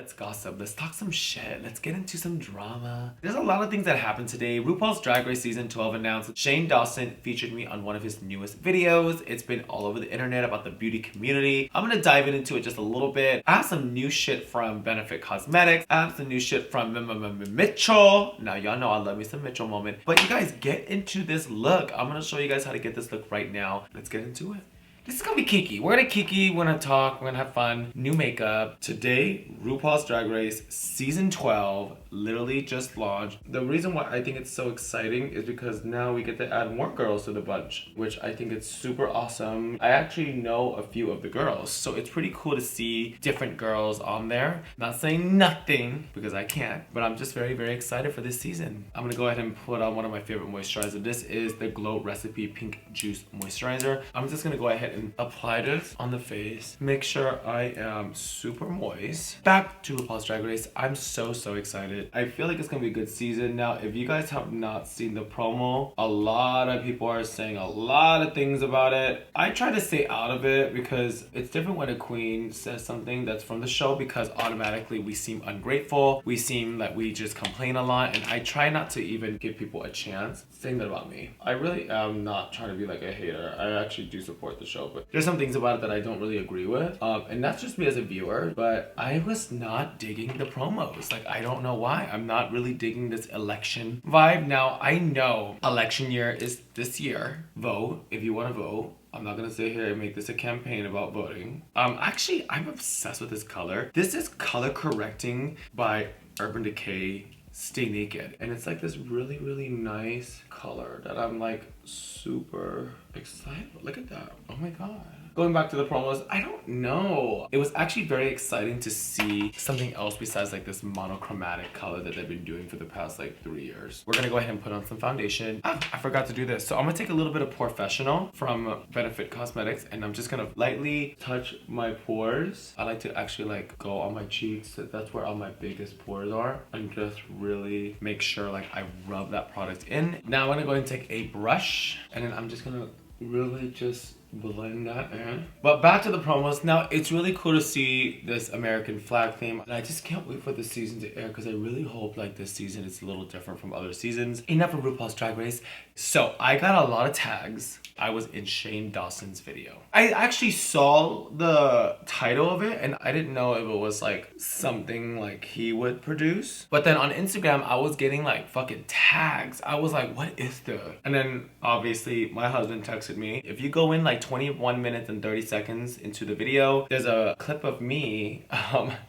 Let's gossip. Let's talk some shit. Let's get into some drama. There's a lot of things that happened today. RuPaul's Drag Race Season 12 announced Shane Dawson featured me on one of his newest videos. It's been all over the internet about the beauty community. I'm gonna dive into it just a little bit. I have some new shit from Benefit Cosmetics. I have some new shit from Mitchell. Now y'all know I love me some Mitchell moment. But you guys, get into this look. I'm gonna show you guys how to get this look right now. Let's get into it. This is gonna be kiki. We're gonna kiki, we're gonna talk, we're gonna have fun. New makeup. Today, RuPaul's Drag Race Season 12 literally just launched. The reason why I think it's so exciting is because now we get to add more girls to the bunch, which I think it's super awesome. I actually know a few of the girls, so it's pretty cool to see different girls on there. Not saying nothing, because I can't, but I'm just very, very excited for this season. I'm gonna go ahead and put on one of my favorite moisturizers. This is the Glow Recipe Pink Juice Moisturizer. I'm just gonna go ahead and apply this on the face. Make sure I am super moist. Back to RuPaul's Drag Race. I'm so excited. I feel like it's gonna be a good season. Now, if you guys have not seen the promo, a lot of people are saying a lot of things about it. I try to stay out of it because it's different when a queen says something that's from the show, because automatically we seem ungrateful. We seem like we just complain a lot, and I try not to even give people a chance saying that about me. I really am not trying to be like a hater. I actually do support the show, but there's some things about it that I don't really agree with. And that's just me as a viewer, but I was not digging the promos. Like, I don't know why. I'm not really digging this election vibe. Now, I know election year is this year. Vote if you want to vote. I'm not gonna sit here and make this a campaign about voting. Actually, I'm obsessed with this color. This is color correcting by Urban Decay Stay Naked, and it's like this really nice color that I'm like super excited. Look at that. Oh my god. Going back to the promos, I don't know. It was actually very exciting to see something else besides like this monochromatic color that they've been doing for the past like 3 years. We're gonna go ahead and put on some foundation. I forgot to do this. So I'm gonna take a little bit of Professional from Benefit Cosmetics, and I'm just gonna lightly touch my pores. I like to actually like go on my cheeks. That's where all my biggest pores are, and just really make sure like I rub that product in. Now I'm gonna go ahead and take a brush, and then I'm just gonna really just blend that in. But back to the promos. Now, it's really cool to see this American flag theme, and I just can't wait for the season to air, because I really hope like this season is a little different from other seasons. Enough of RuPaul's Drag Race. So I got a lot of tags. I was in Shane Dawson's video. I actually saw the title of it, and I didn't know if it was like something like he would produce. But then on Instagram, I was getting like fucking tags. I was like, what is this? And then obviously my husband texted me. If you go in like 21 minutes and 30 seconds into the video, there's a clip of me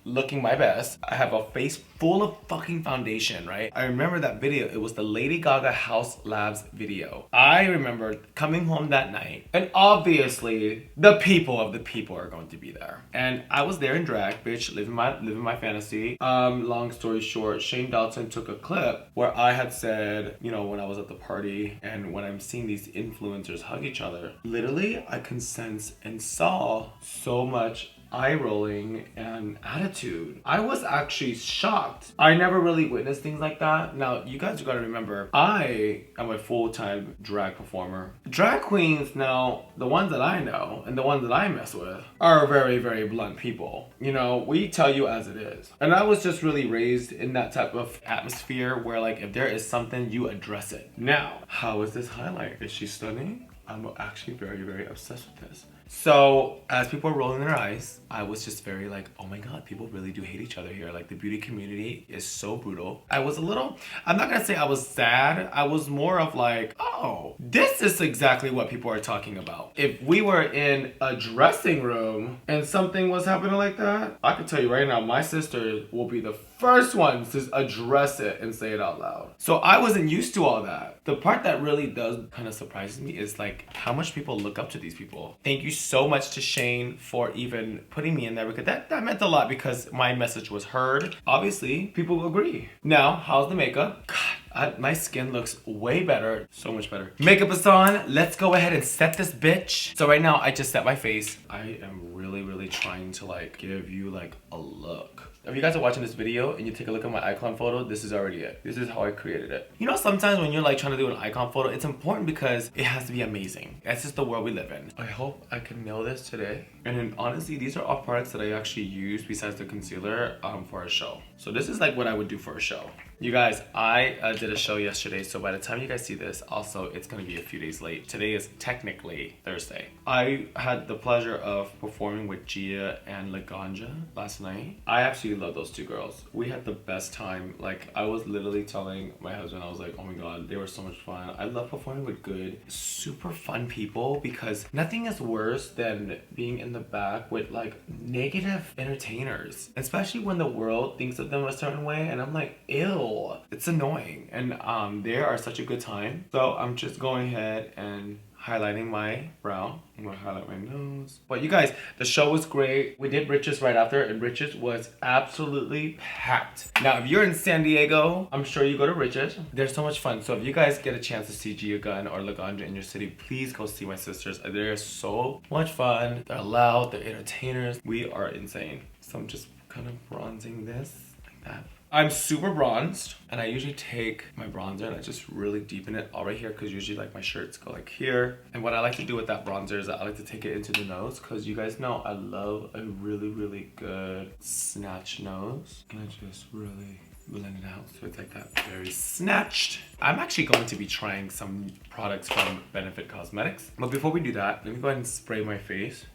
looking my best. I have a face full of fucking foundation, right? I remember that video. It was the Lady Gaga HAUS Labs video. I remember coming home that night, and obviously the people of the people are going to be there. And I was there in drag, bitch, living my fantasy. Long story short, Shane Dawson took a clip where I had said, you know, when I was at the party and when I'm seeing these influencers hug each other, literally I can sense and saw so much eye rolling and attitude. I was actually shocked. I never really witnessed things like that. Now, you guys gotta remember, I am a full-time drag performer. Drag queens now, the ones that I know and the ones that I mess with, are very blunt people. You know, we tell you as it is. And I was just really raised in that type of atmosphere where like, if there is something, you address it. Now, how is this highlight? Is she stunning? I'm actually very obsessed with this. So as people are rolling their eyes, I was just very like, oh my god, people really do hate each other here. Like, the beauty community is so brutal. I was a little, I'm not gonna say I was sad. I was more of like, oh, this is exactly what people are talking about. If we were in a dressing room and something was happening like that, I can tell you right now, my sister will be the first ones to address it and say it out loud. So I wasn't used to all that. The part that really does kind of surprises me is like how much people look up to these people. Thank you so much to Shane for even putting me in there, because that meant a lot, because my message was heard. Obviously, people will agree. Now, how's the makeup? God, my skin looks way better. So much better. Makeup is on. Let's go ahead and set this bitch. So right now, I just set my face. I am really trying to like give you like a look. If you guys are watching this video and you take a look at my icon photo, this is already it. This is how I created it. You know, sometimes when you're like trying to do an icon photo, it's important because it has to be amazing. That's just the world we live in. I hope I can nail this today. And then honestly, these are all products that I actually use besides the concealer for a show. So this is like what I would do for a show. You guys, I did a show yesterday, so by the time you guys see this, also it's gonna be a few days late. Today is technically Thursday. I had the pleasure of performing with Gia and Laganja last night. I absolutely love those two girls. We had the best time. Like, I was literally telling my husband, I was like, oh my god, they were so much fun. I love performing with good, super fun people, because nothing is worse than being in the back with like negative entertainers, especially when the world thinks of them a certain way, and I'm like, ew. It's annoying, and they are such a good time. So I'm just going ahead and highlighting my brow. I'm gonna highlight my nose. But you guys, the show was great. We did Riches right after, and Riches was absolutely packed. Now, if you're in San Diego, I'm sure you go to Riches. They're so much fun. So if you guys get a chance to see Gia Gunn or Laganja in your city, please go see my sisters. They're so much fun. They're loud, they're entertainers. We are insane. So I'm just kind of bronzing this like that. I'm super bronzed, and I usually take my bronzer and I just really deepen it all right here, because usually like my shirts go like here. And what I like to do with that bronzer is I like to take it into the nose, because you guys know I love a really, really good snatch nose. And I just really blend it out so it's like that very snatched. I'm actually going to be trying some products from Benefit Cosmetics. But before we do that, let me go ahead and spray my face.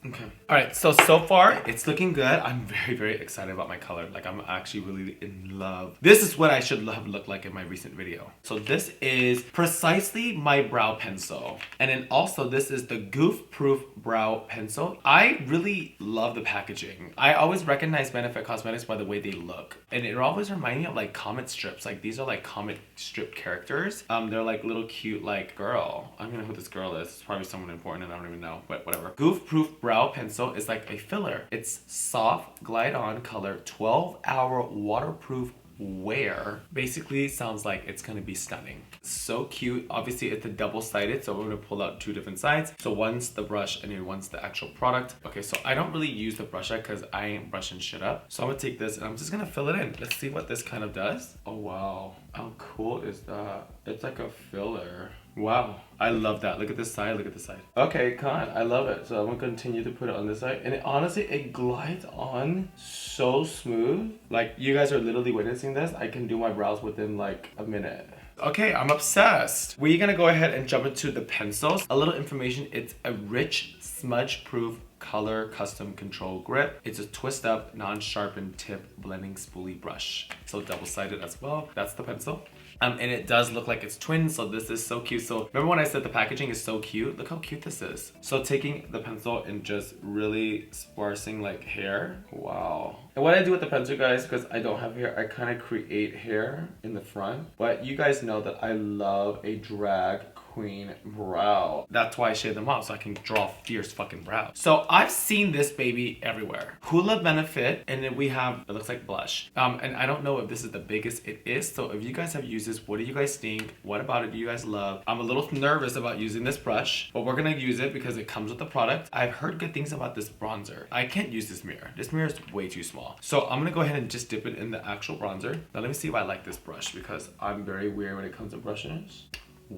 Okay. All right, so far it's looking good. I'm very, very excited about my color. Like, I'm actually really in love. This is what I should have looked like in my recent video. So this is precisely my brow pencil. And then also this is the Goof Proof Brow Pencil. I really love the packaging. I always recognize Benefit Cosmetics by the way they look. And it always reminds me of like comic strips. Like, these are like comic strip characters. They're like little cute like girl. I don't know who this girl is. It's probably someone important and I don't even know, but whatever. Goof Proof Brow Pencil is like a filler. It's soft, glide on color, 12-hour waterproof wear. Basically sounds like it's gonna be stunning. So cute. Obviously it's a double-sided, so we're gonna pull out two different sides. So one's the brush and then one's the actual product. Okay, so I don't really use the brush because I ain't brushing shit up. So I'm gonna take this and I'm just gonna fill it in. Let's see what this kind of does. Oh wow, how cool is that? It's like a filler. Wow, I love that. Look at this side, look at this side. Okay, con, I love it. So I'm gonna continue to put it on this side. And honestly, it glides on so smooth. Like, you guys are literally witnessing this. I can do my brows within like a minute. Okay, I'm obsessed. We're gonna go ahead and jump into the pencils. A little information, it's a rich, smudge-proof color custom control grip. It's a twist up, non-sharpened tip blending spoolie brush. So double-sided as well. That's the pencil. And it does look like it's twins, so this is so cute. So remember when I said the packaging is so cute? Look how cute this is. So taking the pencil and just really sparsing like hair. Wow. And what I do with the pencil, guys, because I don't have hair, I kind of create hair in the front. But you guys know that I love a drag queen brow. That's why I shade them off, so I can draw fierce fucking brows. So I've seen this baby everywhere. Hoola Benefit, and then we have, it looks like blush. And I don't know if this is the biggest it is, so if you guys have used this, what do you guys think? What about it do you guys love? I'm a little nervous about using this brush, but we're gonna use it because it comes with the product. I've heard good things about this bronzer. I can't use this mirror. This mirror is way too small. So I'm gonna go ahead and just dip it in the actual bronzer. Now let me see if I like this brush, because I'm very weird when it comes to brushes.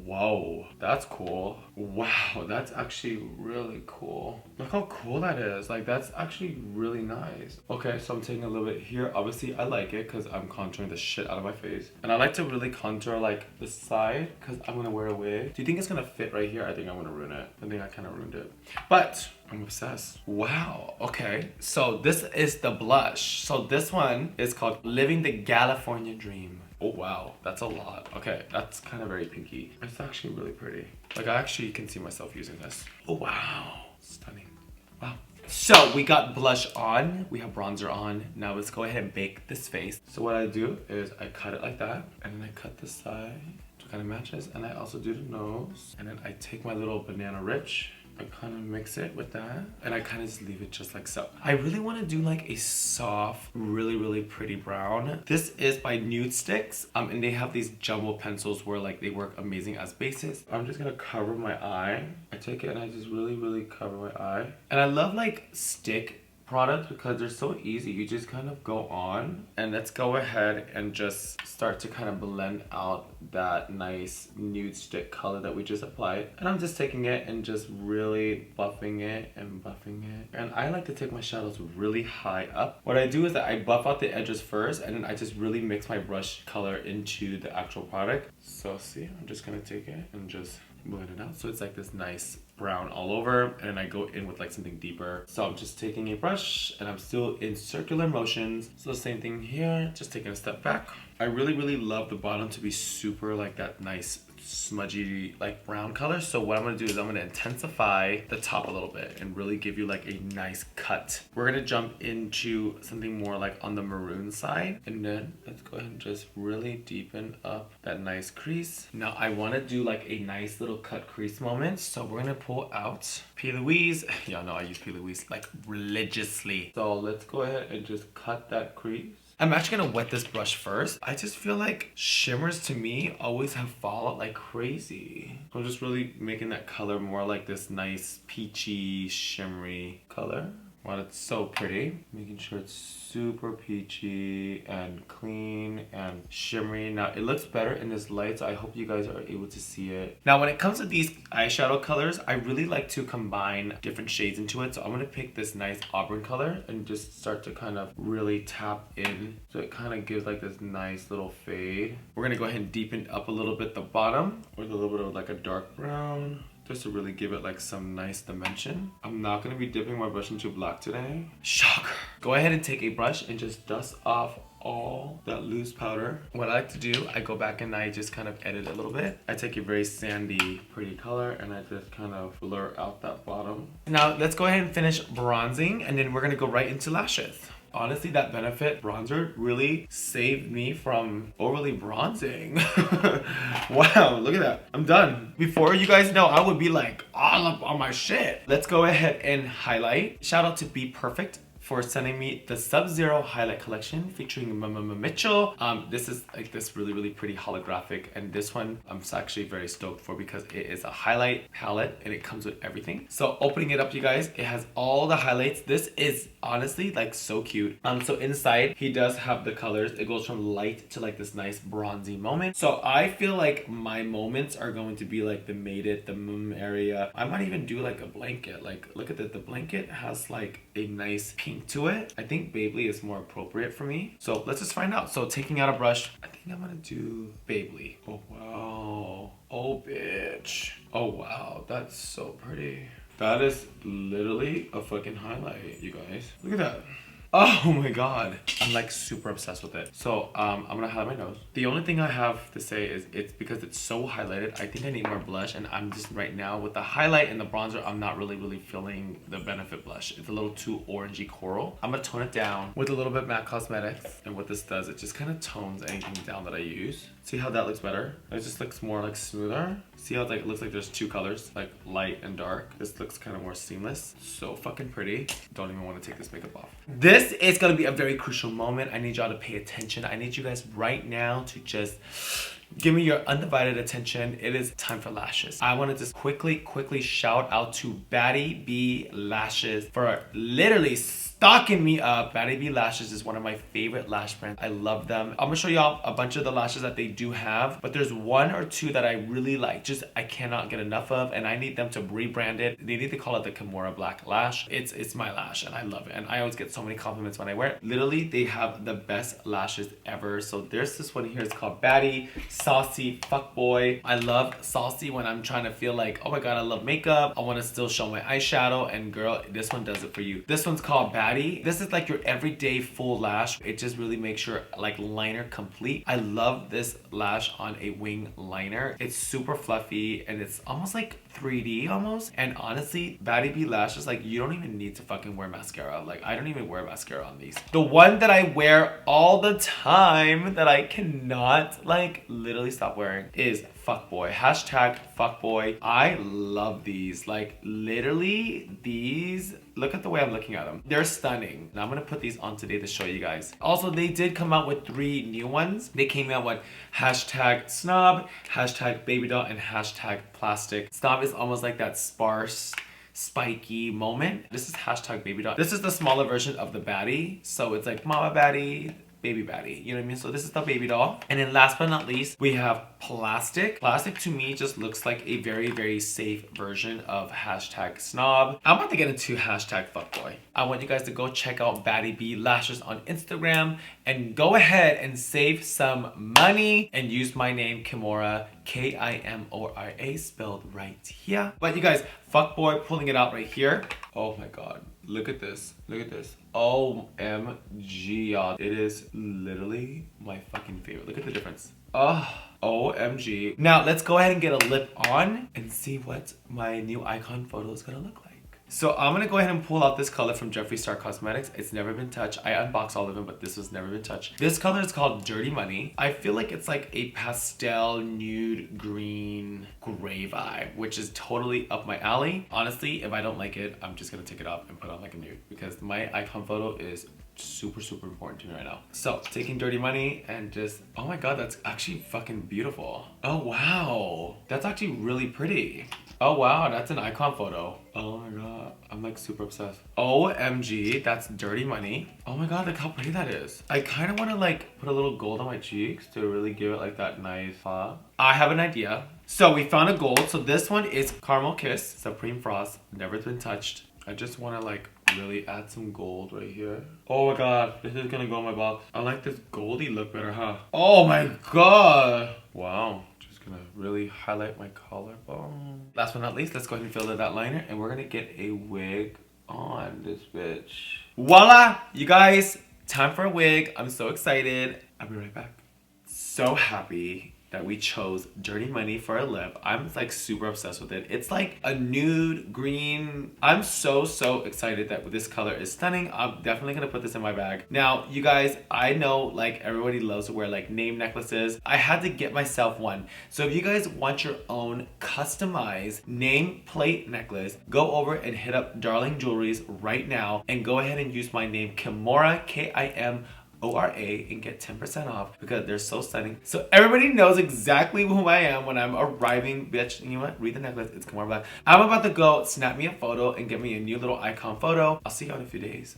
Whoa, that's cool. Wow, that's actually really cool. Look how cool that is. Like, that's actually really nice. Okay, so I'm taking a little bit here. Obviously, I like it because I'm contouring the shit out of my face. And I like to really contour like the side because I'm gonna wear a wig. Do you think it's gonna fit right here? I think I'm gonna ruin it. I think I kind of ruined it. But I'm obsessed. Wow, okay. So this is the blush. So this one is called Living the California Dream. Oh wow, that's a lot. Okay, that's kind of very pinky. It's actually really pretty. Like, I actually can see myself using this. Oh wow, stunning. Wow. So we got blush on, we have bronzer on. Now let's go ahead and bake this face. So what I do is I cut it like that, and then I cut this side to kind of match this, and I also do the nose. And then I take my little banana rich, I kind of mix it with that, and I kind of just leave it just like so. I really want to do like a soft, really, really pretty brown. This is by Nude Sticks, and they have these jumbo pencils where like they work amazing as bases. I'm just gonna cover my eye. I take it and I just really, really cover my eye. And I love like stick products because they're so easy. You just kind of go on, and let's go ahead and just start to kind of blend out that nice nude stick color that we just applied. And I'm just taking it and just really buffing it and buffing it. And I like to take my shadows really high up. What I do is that I buff out the edges first, and then I just really mix my brush color into the actual product. So see, I'm just gonna take it and just blend it out so it's like this nice brown all over, and I go in with like something deeper. So I'm just taking a brush and I'm still in circular motions. So same thing here, just taking a step back. I really love the bottom to be super like that nice smudgy like brown color. So what I'm gonna do is I'm gonna intensify the top a little bit and really give you like a nice cut. We're gonna jump into something more like on the maroon side, and then let's go ahead and just really deepen up that nice crease. Now I want to do like a nice little cut crease moment, so we're gonna pull out P. Louise. Y'all know I use P. Louise like religiously. So let's go ahead and just cut that crease. I'm actually gonna wet this brush first. I just feel like shimmers to me always have fallout like crazy. I'm just really making that color more like this nice peachy shimmery color. Wow, it's so pretty. Making sure it's super peachy and clean and shimmery. Now, it looks better in this light, so I hope you guys are able to see it. Now, when it comes to these eyeshadow colors, I really like to combine different shades into it. So I'm gonna pick this nice auburn color and just start to kind of really tap in. So it kind of gives like this nice little fade. We're gonna go ahead and deepen up a little bit the bottom with a little bit of like a dark brown, just to really give it like some nice dimension. I'm not gonna be dipping my brush into black today. Shocker. Go ahead and take a brush and just dust off all that loose powder. What I like to do, I go back and I just kind of edit a little bit. I take a very sandy, pretty color and I just kind of blur out that bottom. Now let's go ahead and finish bronzing, and then we're gonna go right into lashes. Honestly, that Benefit bronzer really saved me from overly bronzing. Wow, look at that. I'm done. Before, you guys know, I would be like all up on my shit. Let's go ahead and highlight. Shout out to Be Perfect for sending me the Sub-Zero highlight collection featuring Mitchell. This is like this really pretty holographic, and this one I'm actually very stoked for because it is a highlight palette and it comes with everything. So opening it up, you guys, it has all the highlights. This is honestly like so cute. So inside he does have the colors. It goes from light to like this nice bronzy moment. So I feel like my moments are going to be like the made it, the area. I might even do like a blanket. Like look at that, the blanket has like a nice pink to it. I think Babley is more appropriate for me. So let's just find out. So taking out a brush, I think I'm gonna do Babley. Oh wow. Oh bitch. Oh wow, that's so pretty. That is literally a fucking highlight, you guys. Look at that. Oh my god. I'm like super obsessed with it. So I'm gonna highlight my nose. The only thing I have to say is it's because it's so highlighted. I think I need more blush, and I'm just right now with the highlight and the bronzer, I'm not really feeling the Benefit blush. It's a little too orangey coral. I'm gonna tone it down with a little bit MAC Cosmetics, and what this does, it just kind of tones anything down that I use. See how that looks better? It just looks more like smoother. See how like it looks like there's two colors, like light and dark. This looks kind of more seamless. So fucking pretty. Don't even want to take this makeup off. This is gonna be a very crucial moment. I need y'all to pay attention. I need you guys right now to just give me your undivided attention. It is time for lashes. I want to just quickly shout out to Baddie B Lashes for literally stocking me up. Baddie B Lashes is one of my favorite lash brands. I love them. I'm gonna show y'all a bunch of the lashes that they do have, but there's one or two that I really like. Just I cannot get enough of, and I need them to rebrand it. They need to call it the Kimora Blac lash. It's my lash, and I love it. And I always get so many compliments when I wear it. Literally, they have the best lashes ever. So there's this one here. It's called Baddie Saucy Fuckboy. I love saucy when I'm trying to feel like, oh my god, I love makeup. I want to still show my eyeshadow, and girl, this one does it for you. This one's called Baddie. This is like your everyday full lash. It just really makes your like liner complete. I love this lash on a wing liner. It's super fluffy and it's almost like 3D almost. And honestly, Baddie B Lashes, like you don't even need to fucking wear mascara. Like I don't even wear mascara on these. The one that I wear all the time that I cannot like literally stop wearing is Fuckboy. Hashtag Fuckboy. I love these. Like literally these, look at the way I'm looking at them. They're stunning. Now I'm gonna put these on today to show you guys. Also, they did come out with 3 new ones. They came out with hashtag Snob, hashtag Baby Doll, and hashtag Plastic. Snob is almost like that sparse spiky moment. This is hashtag baby doll. This is the smaller version of the baddie. So it's like mama baddie, baby baddie, you know what I mean? So this is the baby doll. And then last but not least, we have plastic. Plastic to me just looks like a very, very safe version of hashtag snob. I'm about to get into hashtag fuckboy. I want you guys to go check out Baddie B Lashes on Instagram and go ahead and save some money and use my name Kimora, Kimora, spelled right here. But you guys, fuckboy, pulling it out right here. Oh my God. Look at this. Look at this. OMG, y'all. It is literally my fucking favorite. Look at the difference. Oh, OMG. Now, let's go ahead and get a lip on and see what my new icon photo is gonna look like. So I'm gonna go ahead and pull out this color from Jeffree Star Cosmetics. It's never been touched. I unboxed all of them, but this has never been touched. This color is called Dirty Money. I feel like it's like a pastel nude green gray vibe, which is totally up my alley. Honestly, if I don't like it, I'm just gonna take it off and put on like a nude because my icon photo is super, super important to me right now. So taking Dirty Money and just, oh my God, that's actually fucking beautiful. Oh wow, that's actually really pretty. Oh wow, that's an icon photo. Oh my God, I'm like super obsessed. OMG, that's Dirty Money. Oh my God, look how pretty that is. I kind of want to like put a little gold on my cheeks to really give it like that nice pop. I have an idea. So we found a gold. So this one is Caramel Kiss, Supreme Frost, never been touched. I just want to like really add some gold right here. Oh my God, this is gonna go in my box. I like this goldy look better, huh? Oh my God. Wow. Gonna really highlight my collarbone. Last but not least, let's go ahead and fill in that liner and we're gonna get a wig on this bitch. Voila! You guys, time for a wig. I'm so excited. I'll be right back. So happy that we chose Dirty Money for a lip. I'm like super obsessed with it. It's like a nude green. I'm so excited that this color is stunning. I'm definitely gonna put this in my bag. Now, you guys, I know like everybody loves to wear like name necklaces. I had to get myself one. So if you guys want your own customized name plate necklace, go over and hit up Darling Jewelries right now and go ahead and use my name Kimora, Kimora, and get 10% off because they're so stunning. So everybody knows exactly who I am when I'm arriving. Bitch, you know what? Read the necklace. It's Kimora Blac. I'm about to go snap me a photo and get me a new little icon photo. I'll see you in a few days.